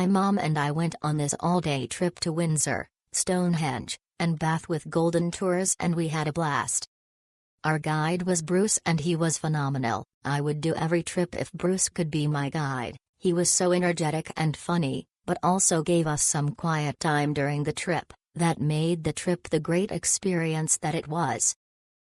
My mom and I went on this all-day trip to Windsor, Stonehenge, and Bath with Golden Tours, and we had a blast. Our guide was Bruce and he was phenomenal. I would do every trip if Bruce could be my guide. He was so energetic and funny, but also gave us some quiet time during the trip, that made the trip the great experience that it was.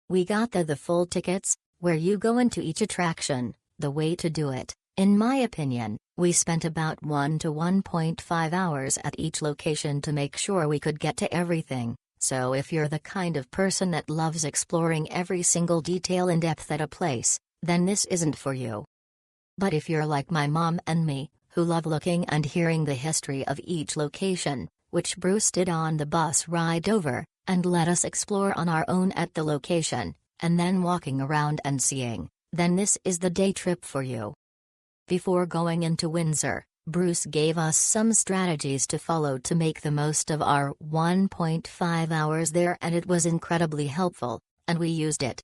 We got the full tickets, where you go into each attraction, the way to do it. In my opinion, we spent about 1 to 1.5 hours at each location to make sure we could get to everything, so if you're the kind of person that loves exploring every single detail in depth at a place, then this isn't for you. But if you're like my mom and me, who love looking and hearing the history of each location, which Bruce did on the bus ride over, and let us explore on our own at the location, and then walking around and seeing, then this is the day trip for you. Before going into Windsor, Bruce gave us some strategies to follow to make the most of our 1.5 hours there, and it was incredibly helpful, and we used it.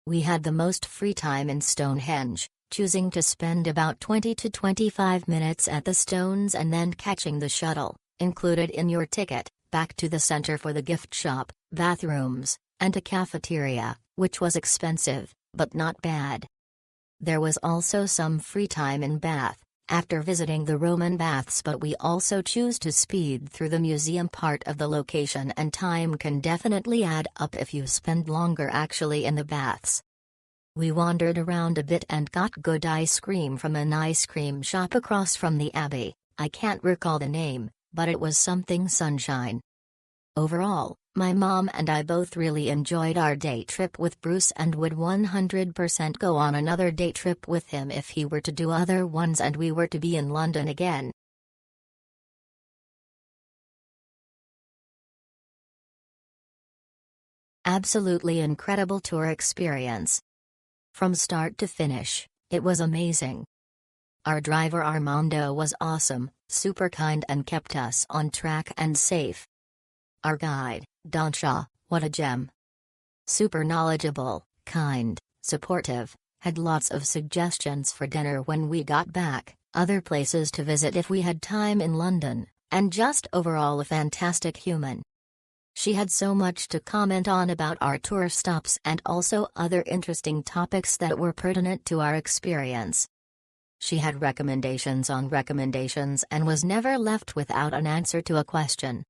We had the most free time in Stonehenge, choosing to spend about 20 to 25 minutes at the stones and then catching the shuttle, included in your ticket, back to the center for the gift shop, bathrooms, and a cafeteria, which was expensive, but not bad. There was also some free time in Bath, after visiting the Roman baths, but we also choose to speed through the museum part of the location, and time can definitely add up if you spend longer actually in the baths. We wandered around a bit and got good ice cream from an ice cream shop across from the Abbey. I can't recall the name, but it was something sunshine. Overall, my mom and I both really enjoyed our day trip with Bruce and would 100% go on another day trip with him if he were to do other ones and we were to be in London again. Absolutely incredible tour experience. From start to finish, it was amazing. Our driver Armando was awesome, super kind, and kept us on track and safe. Our guide, Dansha, what a gem. Super knowledgeable, kind, supportive, had lots of suggestions for dinner when we got back, other places to visit if we had time in London, and just overall a fantastic human. She had so much to comment on about our tour stops and also other interesting topics that were pertinent to our experience. She had recommendations on recommendations and was never left without an answer to a question.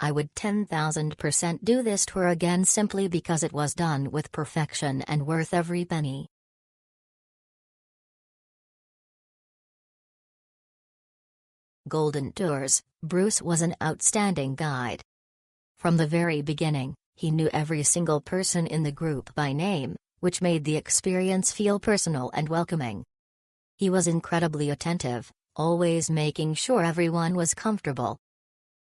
I would 10,000% do this tour again simply because it was done with perfection and worth every penny. Golden Tours, Bruce was an outstanding guide. From the very beginning, he knew every single person in the group by name, which made the experience feel personal and welcoming. He was incredibly attentive, always making sure everyone was comfortable.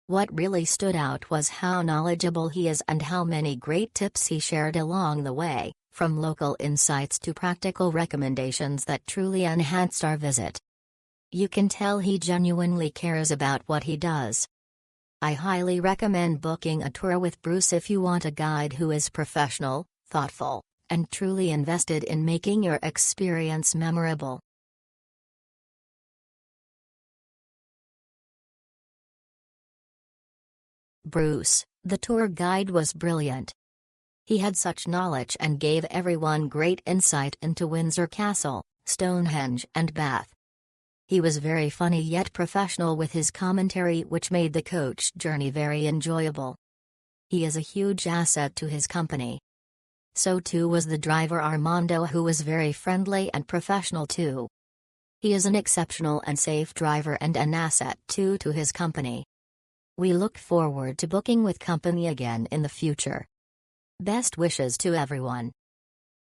What really stood out was how knowledgeable he is and how many great tips he shared along the way, from local insights to practical recommendations that truly enhanced our visit. You can tell he genuinely cares about what he does. I highly recommend booking a tour with Bruce if you want a guide who is professional, thoughtful, and truly invested in making your experience memorable. Bruce, the tour guide, was brilliant. He had such knowledge and gave everyone great insight into Windsor Castle, Stonehenge, and Bath. He was very funny yet professional with his commentary, which made the coach journey very enjoyable. He is a huge asset to his company. So too was the driver Armando, who was very friendly and professional too. He is an exceptional and safe driver and an asset too to his company. We look forward to booking with company again in the future. Best wishes to everyone.